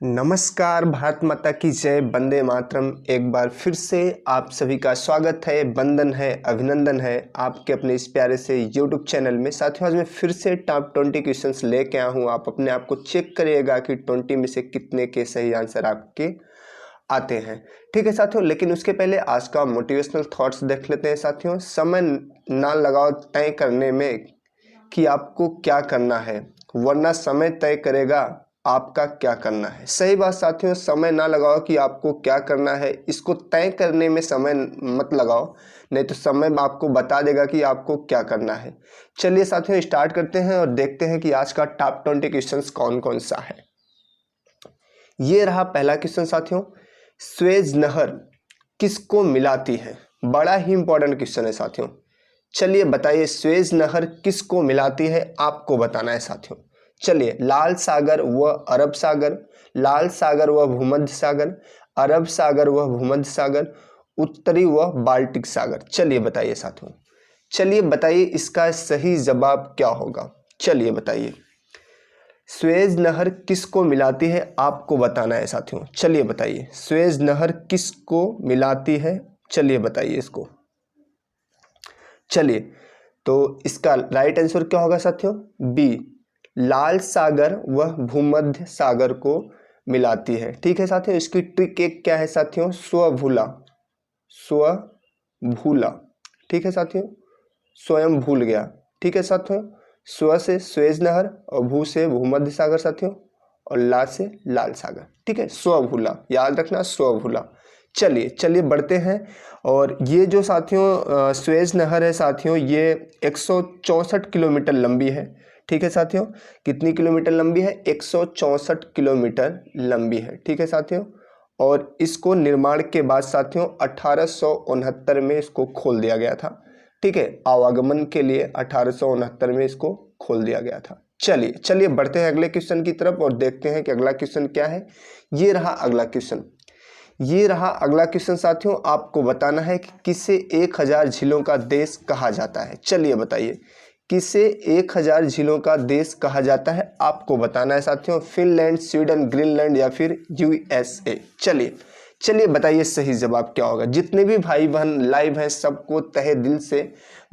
नमस्कार, भारत माता की जय, वंदे मातरम। एक बार फिर से आप सभी का स्वागत है, वंदन है, अभिनंदन है आपके अपने इस प्यारे से यूट्यूब चैनल में। साथियों, आज मैं फिर से टॉप 20 क्वेश्चंस लेके आया हूँ। आप अपने आप को चेक करिएगा कि 20 में से कितने के सही आंसर आपके आते हैं। ठीक है साथियों, लेकिन उसके पहले आज का मोटिवेशनल थॉट्स देख लेते हैं। साथियों, समय ना लगाओ तय करने में कि आपको क्या करना है, वरना समय तय करेगा आपका क्या करना है। सही बात साथियों, समय ना लगाओ कि आपको क्या करना है, इसको तय करने में समय मत लगाओ, नहीं तो समय आपको बता देगा कि आपको क्या करना है। चलिए साथियों, स्टार्ट करते हैं और देखते हैं कि आज का टॉप 20 क्वेश्चंस कौन कौन सा है। ये रहा पहला क्वेश्चन साथियों, स्वेज नहर किसको मिलाती है? बड़ा ही इंपॉर्टेंट क्वेश्चन है साथियों। चलिए बताइए, स्वेज नहर किसको मिलाती है, आपको बताना है साथियों। चलिए, लाल सागर व अरब सागर, लाल सागर व भूमध्य सागर, अरब सागर व भूमध्य सागर, उत्तरी व बाल्टिक सागर। चलिए बताइए साथियों, चलिए बताइए इसका सही जवाब क्या होगा। चलिए बताइए, स्वेज नहर किसको मिलाती है, आपको बताना है साथियों। चलिए बताइए, स्वेज नहर किसको मिलाती है, चलिए बताइए इसको। चलिए, तो इसका राइट आंसर क्या होगा साथियों? बी, लाल सागर व भूमध्य सागर को मिलाती है। ठीक है साथियों, इसकी ट्रिक एक क्या है साथियों? स्वभूला, स्वभूला। ठीक है साथियों, स्वयं भूल गया। ठीक है साथियों, स्व से स्वेज नहर और भू से भूमध्य सागर साथियों, और ला से लाल सागर। ठीक है, स्वभूला, याद रखना, स्वभूला। चलिए चलिए बढ़ते हैं। और ये जो साथियों स्वेज नहर है साथियों, ये 164 किलोमीटर लंबी है। ठीक है साथियों, कितनी किलोमीटर लंबी है? 164 किलोमीटर लंबी है। ठीक है साथियों, और इसको निर्माण के बाद साथियों 1869 में इसको खोल दिया गया था। ठीक है, आवागमन के लिए 1869 में इसको खोल दिया गया था। चलिए चलिए बढ़ते हैं अगले क्वेश्चन की तरफ और देखते हैं कि अगला क्वेश्चन क्या है। ये रहा अगला क्वेश्चन, ये रहा अगला क्वेश्चन साथियों। आपको बताना है कि किसे 1000 झीलों का देश कहा जाता है। चलिए बताइए, किसे 1000 झीलों का देश कहा जाता है, आपको बताना है साथियों। फिनलैंड, स्वीडन, ग्रीनलैंड या फिर यूएसए। चलिए चलिए बताइए सही जवाब क्या होगा। जितने भी भाई बहन लाइव हैं सबको तहे दिल से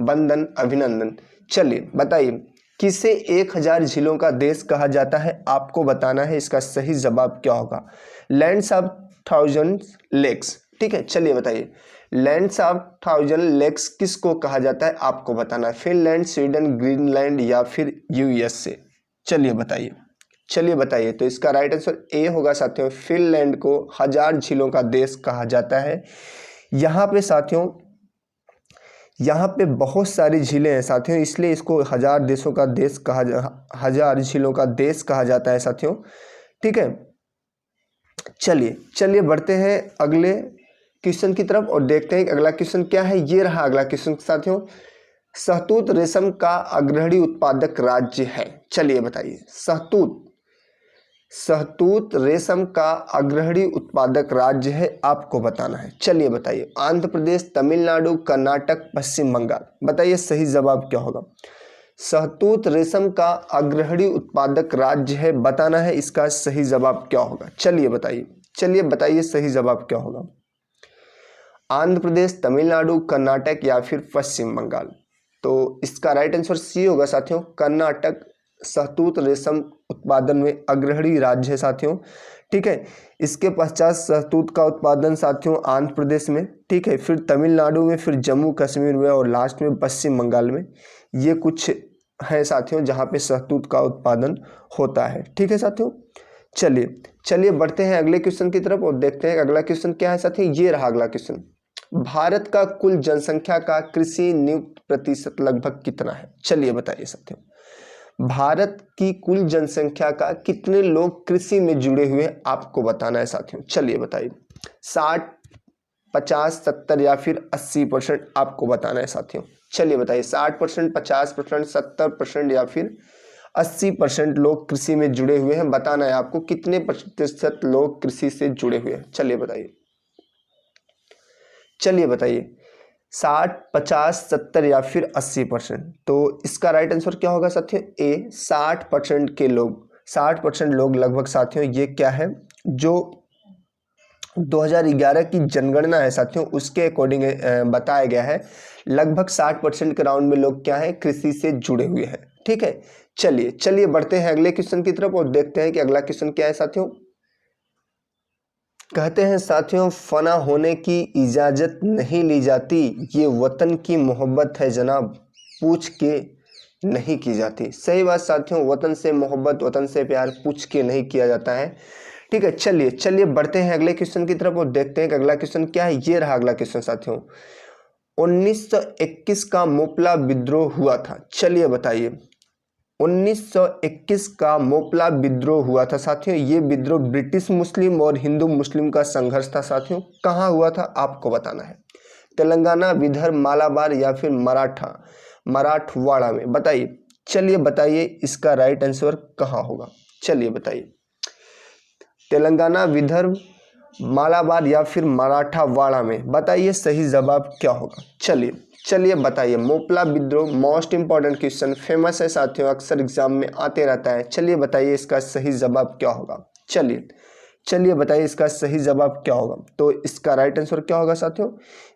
वंदन, अभिनंदन। चलिए बताइए, किसे 1000 झीलों का देश कहा जाता है, आपको बताना है इसका सही जवाब क्या होगा। Lands of 1000 lakes. ठीक है, चलिए बताइए, लैंड्स ऑफ 1000 लेक्स किसको कहा जाता है, आपको बताना है। फिनलैंड, स्वीडन, ग्रीनलैंड या फिर यूएसए। चलिए बताइए, चलिए बताइए। तो इसका राइट आंसर ए होगा साथियों। फिनलैंड को 1000 झीलों का देश कहा जाता है। यहाँ पे साथियों, यहाँ पे बहुत सारी झीलें हैं साथियों, इसलिए इसको 1000 देशों का देश कहा 1000 झीलों का देश कहा जाता है साथियों। ठीक है, चलिए चलिए बढ़ते हैं अगले क्वेश्चन की तरफ और देखते हैं कि अगला क्वेश्चन क्या है। ये रहा अगला क्वेश्चन साथियों, शहतूत रेशम का अग्रणी उत्पादक राज्य है। चलिए बताइए, शहतूत, शहतूत रेशम का अग्रणी उत्पादक राज्य है, आपको बताना है। चलिए बताइए, आंध्र प्रदेश, तमिलनाडु, कर्नाटक, पश्चिम बंगाल। बताइए सही जवाब क्या होगा। शहतूत रेशम का अग्रणी उत्पादक राज्य है, बताना है इसका सही जवाब क्या होगा। चलिए बताइए, चलिए बताइए सही जवाब क्या होगा। आंध्र प्रदेश, तमिलनाडु, कर्नाटक या फिर पश्चिम बंगाल। तो इसका राइट आंसर सी होगा साथियों, कर्नाटक शहतूत रेशम उत्पादन में अग्रणी राज्य है साथियों। ठीक है, इसके पश्चात शहतूत का उत्पादन साथियों आंध्र प्रदेश में, ठीक है, फिर तमिलनाडु में, फिर जम्मू कश्मीर में और लास्ट में पश्चिम बंगाल में। ये कुछ है साथियों जहाँ पे शहतूत का उत्पादन होता है। ठीक है साथियों, चलिए चलिए बढ़ते हैं अगले क्वेश्चन की तरफ और देखते हैं अगला क्वेश्चन क्या है साथियों। ये रहा अगला क्वेश्चन, भारत का कुल जनसंख्या का कृषि नियुक्त प्रतिशत लगभग कितना है। चलिए बताइए साथियों, भारत की कुल जनसंख्या का कितने लोग कृषि में जुड़े हुए हैं, आपको बताना है साथियों। चलिए बताइए, 60, 50, 70 या फिर 80%, आपको बताना है साथियों। चलिए बताइए, 60%, 50%, 70% या फिर 80% लोग कृषि में जुड़े हुए हैं। बताना है आपको कितने प्रतिशत लोग कृषि से जुड़े हुए हैं। चलिए बताइए, चलिए बताइए, 60, 50, 70 या फिर 80%। तो इसका राइट आंसर क्या होगा साथियों? ए, 60% के लोग 60% लोग लगभग साथियों, ये क्या है, जो 2011 की जनगणना है साथियों, उसके अकॉर्डिंग बताया गया है लगभग 60% के राउंड में लोग क्या है, कृषि से जुड़े हुए हैं। ठीक है, चलिए बढ़ते हैं अगले क्वेश्चन की तरफ और देखते हैं कि अगला क्वेश्चन क्या है साथियों। कहते हैं साथियों, फना होने की इजाजत नहीं ली जाती, ये वतन की मोहब्बत है जनाब, पूछ के नहीं की जाती। सही बात साथियों, वतन से मोहब्बत, वतन से प्यार पूछ के नहीं किया जाता है। ठीक है, चलिए बढ़ते हैं अगले क्वेश्चन की तरफ और देखते हैं कि अगला क्वेश्चन क्या है। ये रहा अगला क्वेश्चन साथियों, 1921 का मोपला विद्रोह हुआ था। चलिए बताइए, 1921 का मोपला विद्रोह हुआ था साथियों। ये विद्रोह ब्रिटिश मुस्लिम और हिंदू मुस्लिम का संघर्ष था साथियों। कहाँ हुआ था आपको बताना है। तेलंगाना, विदर्भ, मालाबार या फिर मराठवाड़ा में, बताइए। चलिए बताइए इसका राइट आंसर कहाँ होगा। चलिए बताइए, तेलंगाना, विदर्भ, मालाबार या फिर मराठवाड़ा में, बताइए सही जवाब क्या होगा। चलिए बताइए। मोपला विद्रोह मोस्ट इंपॉर्टेंट क्वेश्चन, फेमस है साथियों, अक्सर एग्जाम में आते रहता है। चलिए बताइए इसका सही जवाब क्या होगा। चलिए बताइए इसका सही जवाब क्या होगा। तो इसका राइट आंसर क्या होगा साथियों,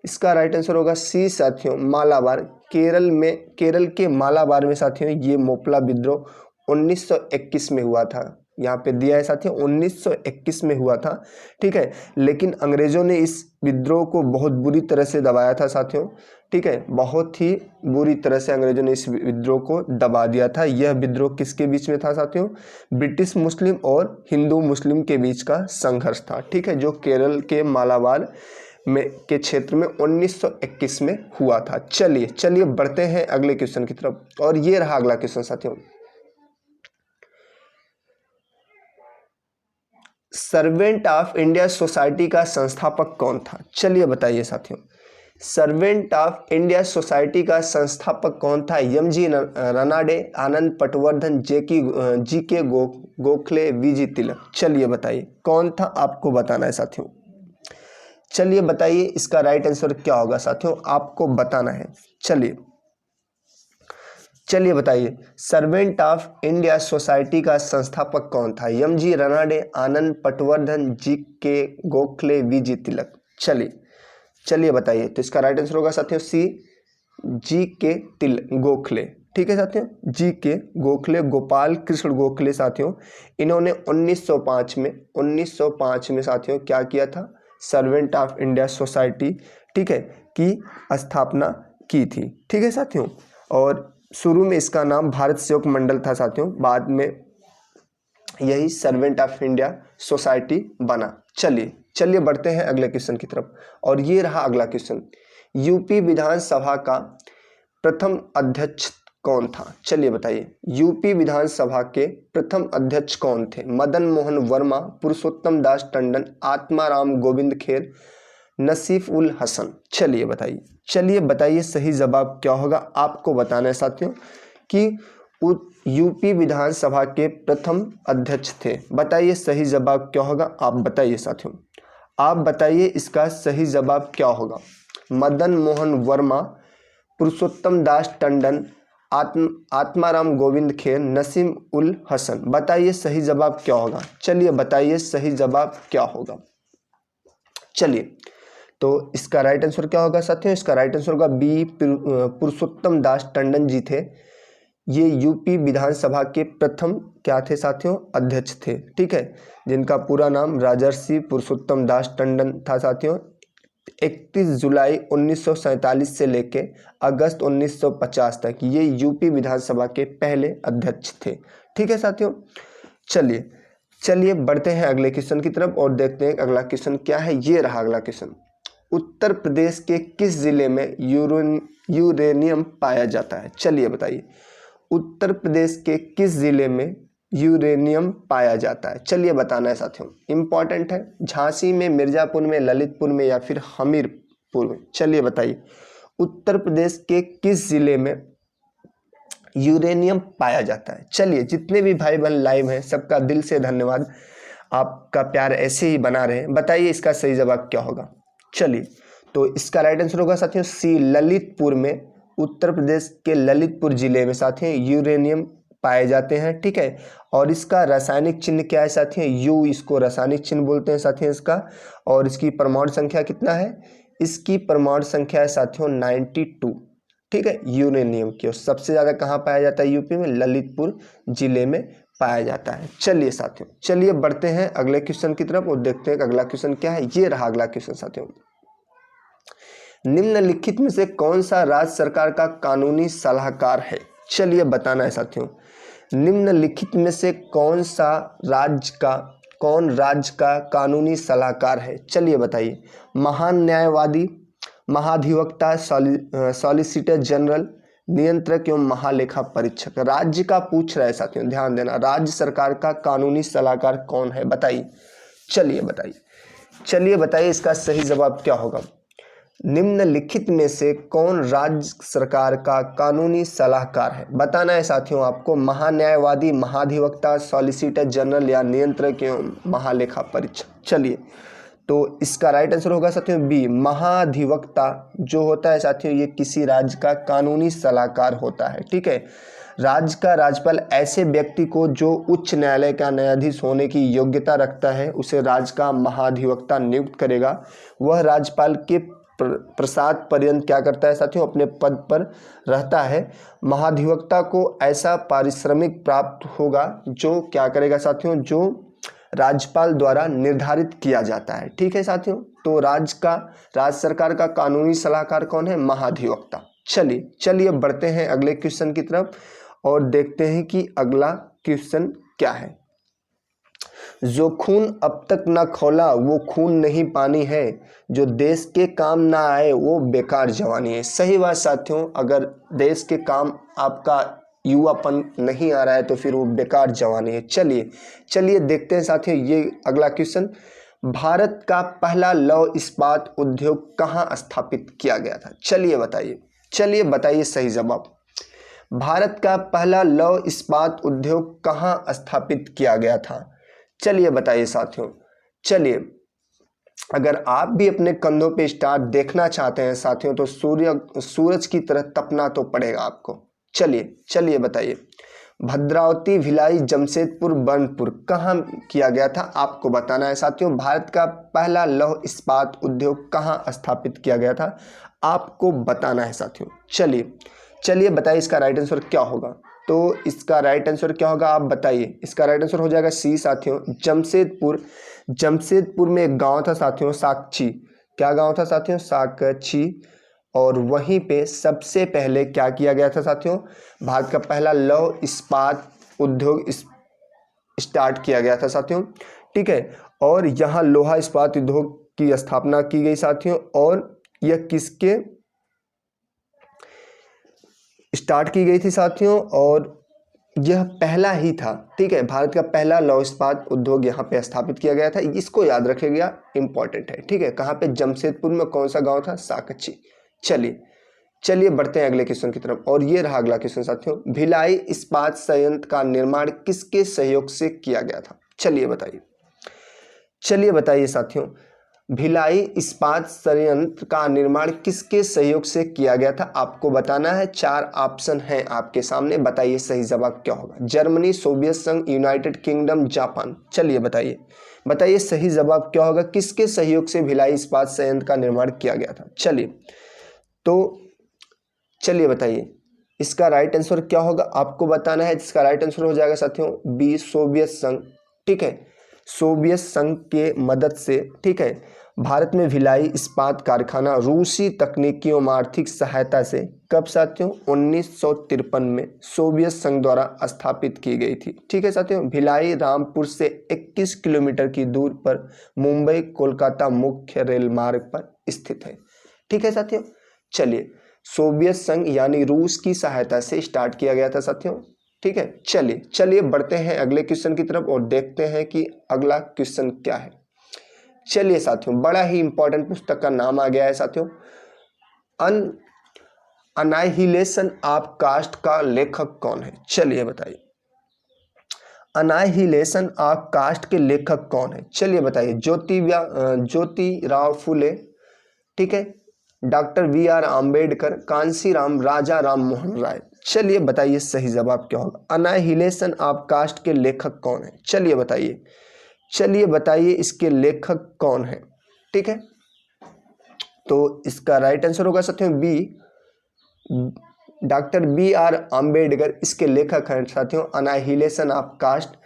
इसका राइट आंसर होगा सी साथियों, मालाबार। केरल के मालाबार में साथियों ये मोपला विद्रोह 1921 में हुआ था। यहाँ पे दिया है साथियों 1921 में हुआ था। ठीक है, लेकिन अंग्रेजों ने इस विद्रोह को बहुत बुरी तरह से दबाया था साथियों। ठीक है, बहुत ही बुरी तरह से अंग्रेजों ने इस विद्रोह को दबा दिया था। यह विद्रोह किसके बीच में था साथियों, ब्रिटिश मुस्लिम और हिंदू मुस्लिम के बीच का संघर्ष था। ठीक है, जो केरल के मालाबार में के क्षेत्र में 1921 में हुआ था। चलिए बढ़ते हैं अगले क्वेश्चन की तरफ और ये रहा अगला क्वेश्चन साथियों। सर्वेंट ऑफ इंडिया सोसाइटी का संस्थापक कौन था। चलिए बताइए साथियों, सर्वेंट ऑफ इंडिया सोसाइटी का संस्थापक कौन था। एम.जी. रनाडे, आनंद पटवर्धन, जी.के. गोखले, वी.जी. तिलक। चलिए बताइए कौन था, आपको बताना है साथियों। चलिए बताइए इसका राइट आंसर क्या होगा साथियों, आपको बताना है। चलिए बताइए, सर्वेंट ऑफ इंडिया सोसाइटी का संस्थापक कौन था। एम.जी. रनाडे, आनंद पटवर्धन, जी.के. गोखले, वी.जी. तिलक। चलिए बताइए। तो इसका राइट आंसर होगा साथियों सी, जी.के. गोखले। ठीक है साथियों, जी.के. गोखले, गोपाल कृष्ण गोखले साथियों, इन्होंने 1905 में साथियों क्या किया था, सर्वेंट ऑफ इंडिया सोसाइटी, ठीक है, की स्थापना की थी। ठीक है साथियों, और शुरू में इसका नाम भारत सेवक मंडल था साथियों, बाद में यही सर्वेंट ऑफ इंडिया सोसाइटी बना। चलिए बढ़ते हैं अगले क्वेश्चन की तरफ और ये रहा अगला क्वेश्चन। यूपी विधानसभा का प्रथम अध्यक्ष कौन था। चलिए बताइए, यूपी विधानसभा के प्रथम अध्यक्ष कौन थे। मदन मोहन वर्मा, पुरुषोत्तम दास टंडन, आत्माराम गोविंद खेर, नसीफ उल हसन। चलिए बताइए सही जवाब क्या होगा, आपको बताना है साथियों कि यूपी विधानसभा के प्रथम अध्यक्ष थे। बताइए सही जवाब क्या होगा, आप बताइए साथियों, आप बताइए इसका सही जवाब क्या होगा। मदन मोहन वर्मा, पुरुषोत्तम दास टंडन, आत्माराम गोविंद खेर, नसीम उल हसन। बताइए सही जवाब क्या होगा। चलिए बताइए सही जवाब क्या होगा। चलिए, तो इसका राइट आंसर क्या होगा साथियों, इसका राइट आंसर होगा बी, पुरुषोत्तम दास टंडन जी थे। ये यूपी विधानसभा के प्रथम क्या थे साथियों, अध्यक्ष थे। ठीक है, जिनका पूरा नाम राजर्षि पुरुषोत्तम दास टंडन था साथियों। 31 जुलाई 1947 से लेके अगस्त 1950 तक ये यूपी विधानसभा के पहले अध्यक्ष थे। ठीक है साथियों, चलिए बढ़ते हैं अगले क्वेश्चन की तरफ और देखते हैं अगला क्वेश्चन क्या है। ये रहा अगला क्वेश्चन। उत्तर प्रदेश के किस जिले में यूरेनियम पाया जाता है। चलिए बताइए, उत्तर प्रदेश के किस जिले में यूरेनियम पाया जाता है। चलिए बताना है साथियों, इंपॉर्टेंट है। झांसी में, मिर्जापुर में, ललितपुर में या फिर हमीरपुर में। चलिए बताइए, उत्तर प्रदेश के किस जिले में यूरेनियम पाया जाता है। चलिए, जितने भी भाई बहन लाइव हैं सबका दिल से धन्यवाद, आपका प्यार ऐसे ही बना रहे। बताइए इसका सही जवाब क्या होगा। चलिए, तो इसका राइट आंसर होगा साथियों सी, ललितपुर में। उत्तर प्रदेश के ललितपुर जिले में साथियों यूरेनियम पाए जाते हैं, ठीक है। और इसका रासायनिक चिन्ह क्या है साथियों, यू, इसको रासायनिक चिन्ह बोलते हैं साथियों इसका। और इसकी परमाणु संख्या कितना है, इसकी परमाणु संख्या है साथियों 92, ठीक है, यूरेनियम की। और सबसे ज़्यादा कहाँ पाया जाता है, यूपी में ललितपुर जिले में पाया जाता है। चलिए साथियों, चलिए बढ़ते हैं अगले क्वेश्चन की तरफ और देखते हैं अगला क्वेश्चन क्या है। ये रहा अगला क्वेश्चन साथियों, निम्नलिखित में से कौन सा राज्य सरकार का कानूनी सलाहकार है। चलिए बताना है साथियों, निम्नलिखित में से कौन राज्य का कानूनी सलाहकार है। चलिए बताइए, महान न्यायवादी, महाधिवक्ता, सॉलिसिटर जनरल, नियंत्रक एवं महालेखा परीक्षक। राज्य का पूछ रहा है साथियों, ध्यान देना, राज्य सरकार का कानूनी सलाहकार कौन है, बताइए। चलिए बताइए इसका सही जवाब क्या होगा। निम्नलिखित में से कौन राज्य सरकार का कानूनी सलाहकार है, बताना है साथियों आपको। महान्यायवादी, महाधिवक्ता, सॉलिसिटर जनरल या नियंत्रक एवं महालेखा परीक्षक। चलिए, तो इसका राइट आंसर होगा साथियों बी, महाधिवक्ता जो होता है साथियों, ये किसी राज्य का कानूनी सलाहकार होता है, ठीक है। राज्य का राज्यपाल ऐसे व्यक्ति को जो उच्च न्यायालय का न्यायाधीश होने की योग्यता रखता है, उसे राज्य का महाधिवक्ता नियुक्त करेगा। वह राज्यपाल के प्रसाद पर्यंत क्या करता है साथियों, अपने पद पर रहता है। महाधिवक्ता को ऐसा पारिश्रमिक प्राप्त होगा जो क्या करेगा साथियों, जो राज्यपाल द्वारा निर्धारित किया जाता है, ठीक है साथियों। तो राज्य सरकार का कानूनी सलाहकार कौन है, महाधिवक्ता। चलिए बढ़ते हैं अगले क्वेश्चन की तरफ और देखते हैं कि अगला क्वेश्चन क्या है। जो खून अब तक न खौला वो खून नहीं पानी है, जो देश के काम ना आए वो बेकार जवानी है। सही बात साथियों, अगर देश के काम आपका युवापन नहीं आ रहा है तो फिर वो बेकार जवानी है। चलिए देखते हैं साथियों ये अगला क्वेश्चन। भारत का पहला लौह इस्पात उद्योग कहाँ स्थापित किया गया था। चलिए बताइए सही जवाब। भारत का पहला लौह इस्पात उद्योग कहाँ स्थापित किया गया था। चलिए बताइए साथियों। चलिए, अगर आप भी अपने कंधों पे स्टार देखना चाहते हैं साथियों, तो सूरज की तरह तपना तो पड़ेगा आपको। चलिए बताइए, भद्रावती, भिलाई, जमशेदपुर, बर्नपुर कहाँ किया गया था, आपको बताना है साथियों। भारत का पहला लौह इस्पात उद्योग कहाँ स्थापित किया गया था, आपको बताना है साथियों। चलिए बताइए इसका राइट आंसर क्या होगा। तो इसका राइट आंसर क्या होगा आप बताइए। इसका राइट आंसर हो जाएगा सी साथियों, जमशेदपुर में एक गांव था साथियों, साकची। क्या गांव था साथियों, साकची। और वहीं पे सबसे पहले क्या किया गया था साथियों, भारत का पहला लौह इस्पात उद्योग स्टार्ट किया गया था साथियों, ठीक है। और यहाँ लोहा इस्पात उद्योग की स्थापना की गई साथियों। और यह किसके स्टार्ट की गई थी साथियों, और यह पहला ही था, ठीक है। भारत का पहला लौह इस्पात उद्योग यहाँ पे स्थापित किया गया था, इसको याद रखिएगा, इंपॉर्टेंट है, ठीक है। कहाँ पे, जमशेदपुर में। कौन सा गांव था, साकची। चलिए बढ़ते हैं अगले क्वेश्चन की तरफ और ये रहा अगला क्वेश्चन साथियों। भिलाई इस्पात संयंत्र का निर्माण किसके सहयोग से किया गया था। चलिए बताइए साथियों, भिलाई इस्पात संयंत्र का निर्माण किसके सहयोग से किया गया था, आपको बताना है। 4 ऑप्शन हैं आपके सामने, बताइए सही जवाब क्या होगा। जर्मनी, सोवियत संघ, यूनाइटेड किंगडम, जापान। चलिए बताइए सही जवाब क्या होगा, किसके सहयोग से भिलाई इस्पात संयंत्र का निर्माण किया गया था। चलिए बताइए इसका राइट आंसर क्या होगा, आपको बताना है। इसका राइट आंसर हो जाएगा साथियों बी, सोवियत संघ, ठीक है। सोवियत संघ के मदद से, ठीक है, भारत में भिलाई इस्पात कारखाना रूसी तकनीकी एवं आर्थिक सहायता से कब साथियों, 1953 में सोवियत संघ द्वारा स्थापित की गई थी, ठीक है साथियों। भिलाई रामपुर से 21 किलोमीटर की दूर पर मुंबई कोलकाता मुख्य रेल मार्ग पर स्थित है, ठीक है साथियों। चलिए, सोवियत संघ यानी रूस की सहायता से स्टार्ट किया गया था साथियों, ठीक है। चलिए बढ़ते हैं अगले क्वेश्चन की तरफ और देखते हैं कि अगला क्वेश्चन क्या है। चलिए साथियों, बड़ा ही इंपॉर्टेंट पुस्तक का नाम आ गया है साथियों, अनाइहिलेशन ऑफ कास्ट का लेखक कौन है। चलिए बताइए, अनाइहिलेशन ऑफ कास्ट के लेखक कौन है। चलिए बताइए, ज्योतिराव फुले, ठीक है, doctor V R Ambedkar, Kanshiram, Raja Ram Mohan Roy. चलिए बताइए सही जवाब क्या होगा। अनाहिलेशन ऑफ कास्ट के लेखक कौन है? चलिए बताइए, चलिए बताइए इसके लेखक कौन है। ठीक है, तो इसका राइट आंसर होगा साथियों B, doctor B R Ambedkar इसके लेखक हैं साथियों। अनाहिलेशन ऑफ कास्ट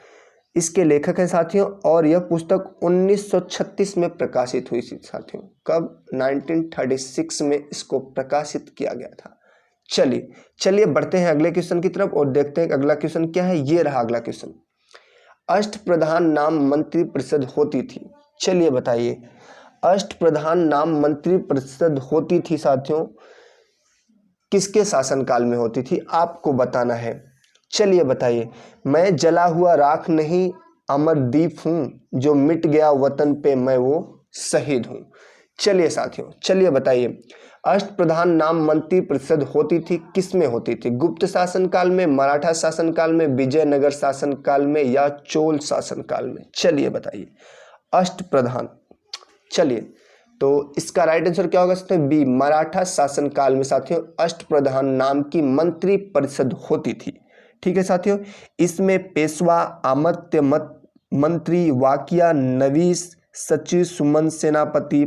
इसके लेखक हैं साथियों, और यह पुस्तक 1936 में प्रकाशित हुई थी साथियों। कब? 1936 में इसको प्रकाशित किया गया था। चलिए चलिए बढ़ते हैं अगले क्वेश्चन की तरफ और देखते हैं अगला क्वेश्चन क्या है। ये रहा अगला क्वेश्चन। अष्टप्रधान नाम मंत्री परिषद होती थी। चलिए बताइए, अष्टप्रधान नाम मंत्री परिषद होती थी साथियों, किसके शासनकाल में होती थी? आपको बताना है। चलिए बताइए। मैं जला हुआ राख नहीं अमरदीप हूं, जो मिट गया वतन पे मैं वो शहीद हूं। चलिए साथियों, चलिए बताइए, अष्टप्रधान नाम मंत्री परिषद होती थी, किस में होती थी? गुप्त शासनकाल में, मराठा शासनकाल में, विजयनगर शासनकाल में या चोल शासनकाल में? चलिए बताइए अष्टप्रधान। चलिए, तो इसका राइट आंसर क्या होगा साथियों? बी, मराठा शासनकाल में साथियों अष्टप्रधान नाम की मंत्री परिषद होती थी। ठीक है साथियों, इसमें पेशवा, अमात्य मंत्री, वाकिया, नवीस, सचिव, सुमन, सेनापति,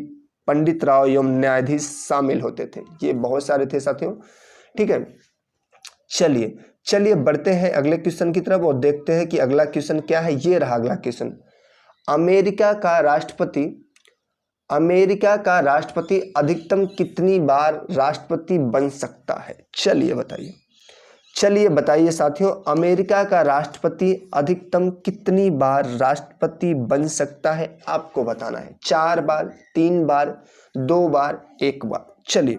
पंडित राव एवं न्यायाधीश शामिल होते थे। ये बहुत सारे थे साथियों। ठीक है, चलिए चलिए बढ़ते हैं अगले क्वेश्चन की तरफ और देखते हैं कि अगला क्वेश्चन क्या है। ये रहा अगला क्वेश्चन। अमेरिका का राष्ट्रपति अधिकतम कितनी बार राष्ट्रपति बन सकता है? चलिए बताइए, चलिए बताइए साथियों, अमेरिका का राष्ट्रपति अधिकतम कितनी बार राष्ट्रपति बन सकता है? आपको बताना है। 4 बार, 3 बार, 2 बार, 1 बार। चलिए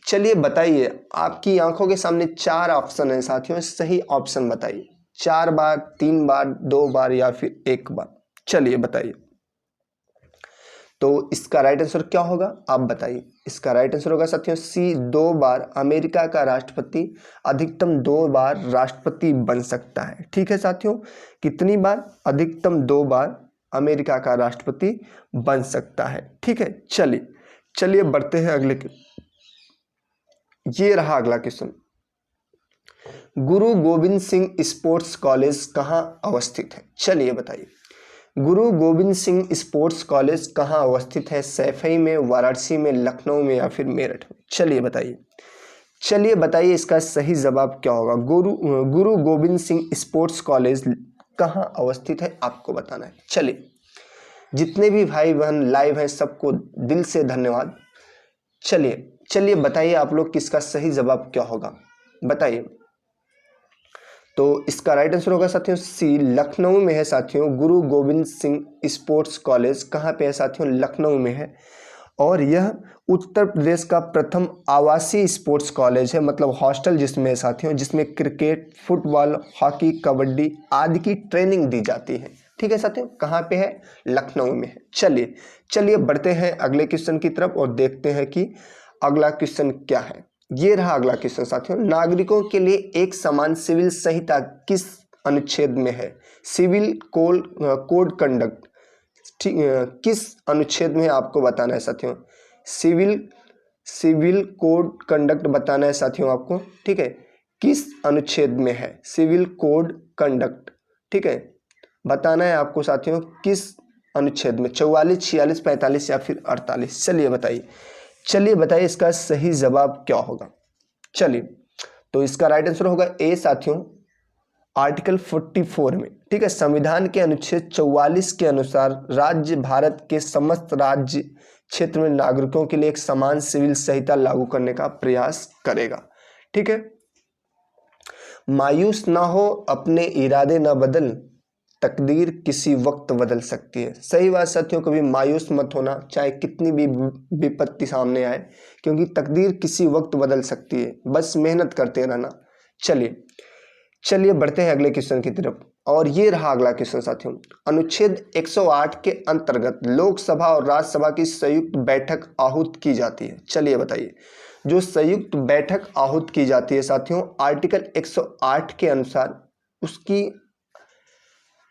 चलिए बताइए, आपकी आंखों के सामने 4 ऑप्शन है साथियों, सही ऑप्शन बताइए। 4 बार, 3 बार, 2 बार या फिर 1 बार। चलिए बताइए, तो इसका राइट आंसर क्या होगा आप बताइए। इसका राइट आंसर होगा साथियों सी, 2 बार अमेरिका का राष्ट्रपति अधिकतम 2 बार राष्ट्रपति बन सकता है। ठीक है साथियों, कितनी बार? अधिकतम 2 बार अमेरिका का राष्ट्रपति बन सकता है। ठीक है, चलिए चलिए बढ़ते हैं अगले के। ये रहा अगला क्वेश्चन। गुरु गोविंद सिंह स्पोर्ट्स कॉलेज कहाँ अवस्थित है? चलिए बताइए, गुरु गोविंद सिंह स्पोर्ट्स कॉलेज कहाँ अवस्थित है? सैफई में, वाराणसी में, लखनऊ में या फिर मेरठ में? चलिए बताइए, चलिए बताइए इसका सही जवाब क्या होगा। गुरु गोविंद सिंह स्पोर्ट्स कॉलेज कहाँ अवस्थित है आपको बताना है। चलिए, जितने भी भाई बहन लाइव हैं सबको दिल से धन्यवाद। चलिए चलिए बताइए आप लोग किसका सही जवाब क्या होगा, बताइए। तो इसका राइट आंसर होगा साथियों सी, लखनऊ में है साथियों। गुरु गोविंद सिंह स्पोर्ट्स कॉलेज कहाँ पे है साथियों? लखनऊ में है। और यह उत्तर प्रदेश का प्रथम आवासीय स्पोर्ट्स कॉलेज है, मतलब हॉस्टल जिसमें है साथियों, जिसमें क्रिकेट, फुटबॉल, हॉकी, कबड्डी आदि की ट्रेनिंग दी जाती है। ठीक है साथियों, कहाँ पे है? लखनऊ में है। चलिए चलिए बढ़ते हैं अगले क्वेश्चन की तरफ और देखते हैं कि अगला क्वेश्चन क्या है। ये रहा अगला क्वेश्चन साथियों। नागरिकों के लिए एक समान सिविल संहिता किस अनुच्छेद में है? सिविल कोड कंडक्ट किस अनुच्छेद में आपको बताना है साथियों? सिविल कोड कंडक्ट बताना है साथियों आपको। ठीक है, किस अनुच्छेद में है सिविल कोड कंडक्ट? ठीक है, बताना है आपको साथियों किस अनुच्छेद में, 44, 46, 45 या फिर 48? चलिए बताइए, चलिए बताइए इसका सही जवाब क्या होगा। चलिए, तो इसका राइट आंसर होगा ए साथियों, आर्टिकल 44 में। ठीक है, संविधान के अनुच्छेद 44 के अनुसार राज्य भारत के समस्त राज्य क्षेत्र में नागरिकों के लिए एक समान सिविल संहिता लागू करने का प्रयास करेगा। ठीक है, मायूस ना हो, अपने इरादे ना बदल, तकदीर किसी वक्त बदल सकती है। सही बात साथियों, कभी मायूस मत होना, चाहे कितनी भी विपत्ति सामने आए, क्योंकि तकदीर किसी वक्त बदल सकती है, बस मेहनत करते रहना। चलिए चलिए बढ़ते हैं अगले क्वेश्चन की तरफ और ये रहा अगला क्वेश्चन साथियों। अनुच्छेद 108 के अंतर्गत लोकसभा और राज्यसभा की संयुक्त बैठक आहूत की जाती है। चलिए बताइए, जो संयुक्त बैठक आहूत की जाती है साथियों, आर्टिकल 108 के अनुसार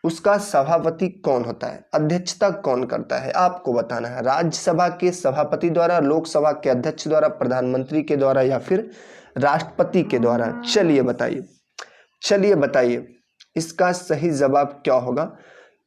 उसका सभापति कौन होता है? अध्यक्षता कौन करता है आपको बताना है। राज्यसभा के सभापति द्वारा, लोकसभा के अध्यक्ष द्वारा, प्रधानमंत्री के द्वारा या फिर राष्ट्रपति के द्वारा। चलिए बताइए इसका सही जवाब क्या होगा।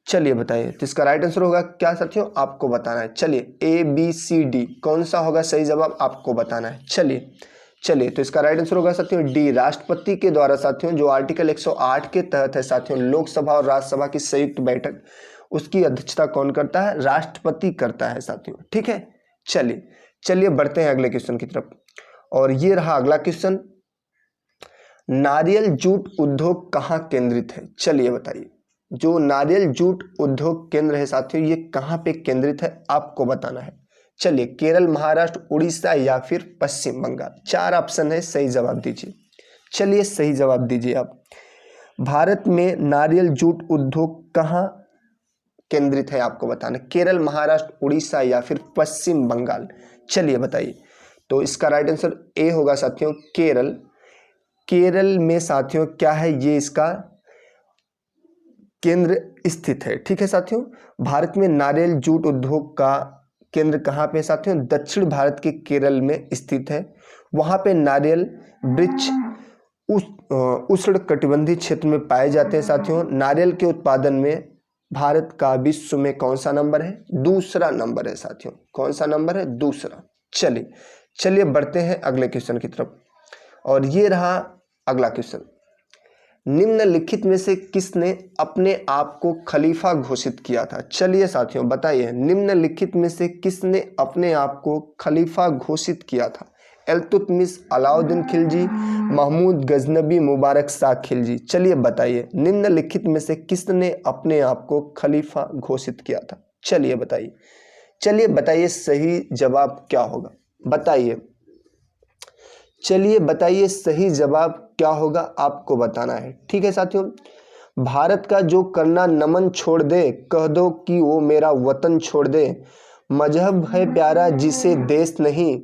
चलिए बताइए, तो इसका राइट आंसर होगा क्या साथियों, आपको बताना है। चलिए ABCD कौन सा होगा सही जवाब, आपको बताना है। चलिए तो इसका राइट आंसर होगा साथियों D, राष्ट्रपति के द्वारा साथियों, जो आर्टिकल 108 के तहत है साथियों, लोकसभा और राज्यसभा की संयुक्त बैठक, उसकी अध्यक्षता कौन करता है, राष्ट्रपति करता है साथियों। ठीक है, चलिए बढ़ते हैं अगले क्वेश्चन की तरफ। और ये रहा अगला क्वेश्चन, नारियल जूट उद्योग कहाँ केंद्रित है। चलिए बताइए, जो नारियल जूट उद्योग केंद्र है साथियों, ये कहाँ पे केंद्रित है, आपको बताना है। चलिए, केरल, महाराष्ट्र, उड़ीसा या फिर पश्चिम बंगाल। 4 ऑप्शन है, सही जवाब दीजिए। चलिए सही जवाब दीजिए आप। भारत में नारियल जूट उद्योग कहाँ केंद्रित है, आपको बताना, केरल, महाराष्ट्र, उड़ीसा या फिर पश्चिम बंगाल। चलिए बताइए, तो इसका राइट आंसर ए होगा साथियों, केरल में साथियों क्या है, ये इसका केंद्र स्थित है। ठीक है साथियों, भारत में नारियल जूट उद्योग का केंद्र कहाँ पे साथियों, दक्षिण भारत के केरल में स्थित है। वहाँ पे नारियल वृक्ष उष्ण कटिबंधीय क्षेत्र में पाए जाते हैं साथियों। नारियल के उत्पादन में भारत का विश्व में कौन सा नंबर है, दूसरा नंबर है साथियों। कौन सा नंबर है, दूसरा। चलिए बढ़ते हैं अगले क्वेश्चन की तरफ। और ये रहा अगला क्वेश्चन, निम्नलिखित में से किसने अपने आप को खलीफा घोषित किया था। चलिए साथियों बताइए, निम्नलिखित में से किसने अपने आप को खलीफा घोषित किया था। इल्तुतमिश, अलाउद्दीन खिलजी, महमूद गजनबी, मुबारक शाह खिलजी। चलिए बताइए, निम्नलिखित में से किसने अपने आप को खलीफा घोषित किया था। चलिए बताइए सही जवाब क्या होगा, चलिए बताइए सही जवाब क्या होगा, आपको बताना है। ठीक है साथियों, भारत का जो करना नमन छोड़ दे, कह दो कि वो मेरा वतन छोड़ दे, मजहब है प्यारा जिसे देश नहीं,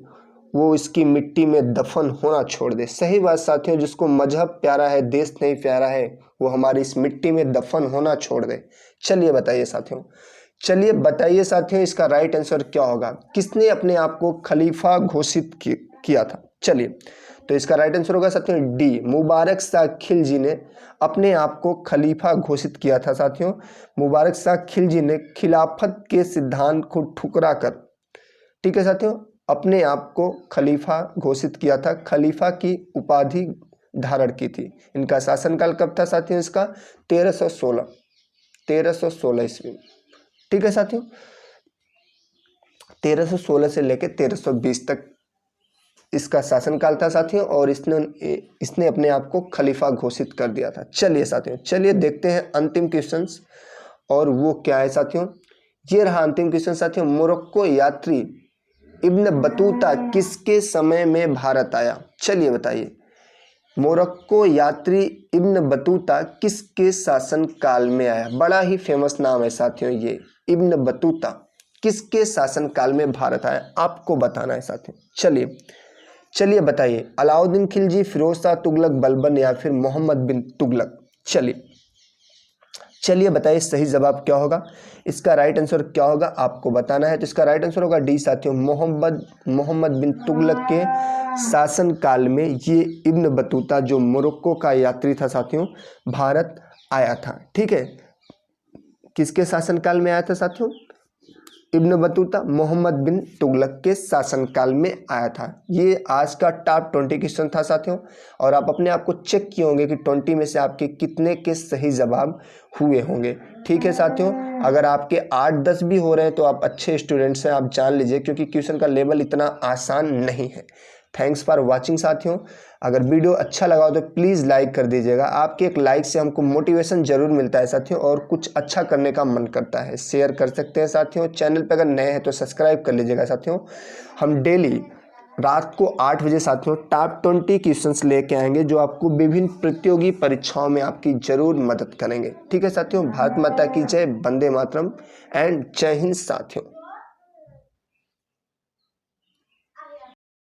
वो इसकी मिट्टी में दफन होना छोड़ दे। सही बात साथियों, जिसको मजहब प्यारा है, देश नहीं प्यारा है, वो हमारी इस मिट्टी में दफन होना छोड़ दे। चलिए बताइए साथियों, इसका राइट आंसर क्या होगा, किसने अपने आप को खलीफा घोषित किया था। चलिए, तो इसका राइट आंसर होगा साथियों डी, मुबारक शाह खिलजी ने अपने आप को खलीफा घोषित किया था साथियों। मुबारक शाह खिलजी ने खिलाफत के सिद्धांत को ठुकरा कर, ठीक है साथियों, अपने आप को खलीफा घोषित किया था, खलीफा की उपाधि धारण की थी। इनका शासनकाल कब था साथियों, इसका 1316 ईस्वी। ठीक है साथियों, 1316 से लेकर 1320 तक इसका शासनकाल था साथियों, और इसने अपने आप को खलीफा घोषित कर दिया था। चलिए साथियों, चलिए देखते हैं अंतिम क्वेश्चंस, और वो क्या है साथियों, ये रहा अंतिम क्वेश्चन साथियों। मोरक्को यात्री इब्न बतूता किसके समय में भारत आया। चलिए बताइए, मोरक्को यात्री इब्न बतूता किसके शासन काल में आया। बड़ा ही फेमस नाम है साथियों ये, इब्न बतूता किसके शासन काल में भारत आया, आपको बताना है साथियों। चलिए बताइए, अलाउद्दीन खिलजी, फिरोज शाह तुगलक, बलबन या फिर मोहम्मद बिन तुगलक। चलिए बताइए सही जवाब क्या होगा, इसका राइट आंसर क्या होगा, आपको बताना है। तो इसका राइट आंसर होगा डी साथियों, मोहम्मद बिन तुगलक के शासन काल में ये इब्न बतूता जो मोरक्को का यात्री था साथियों, भारत आया था। ठीक है, किसके शासन काल में आया था साथियों, इब्न बतूता मोहम्मद बिन तुगलक के शासनकाल में आया था। ये आज का टॉप 20 क्वेश्चन था साथियों, और आप अपने आप को चेक किए होंगे कि 20 में से आपके कितने के सही जवाब हुए होंगे। ठीक है साथियों, अगर आपके 8-10 भी हो रहे हैं तो आप अच्छे स्टूडेंट्स हैं, आप जान लीजिए, क्योंकि क्वेश्चन का लेवल इतना आसान नहीं है। थैंक्स फॉर वॉचिंग साथियों। अगर वीडियो अच्छा लगा हो तो प्लीज़ लाइक कर दीजिएगा, आपके एक लाइक से हमको मोटिवेशन जरूर मिलता है साथियों, और कुछ अच्छा करने का मन करता है। शेयर कर सकते हैं साथियों, चैनल पे अगर नए हैं तो सब्सक्राइब कर लीजिएगा साथियों। हम डेली रात को 8 बजे साथियों टॉप 20 क्वेश्चंस लेके आएंगे, जो आपको विभिन्न प्रतियोगी परीक्षाओं में आपकी जरूर मदद करेंगे। ठीक है साथियों, भारत माता की जय, वंदे मातरम एंड जय हिंद साथियों।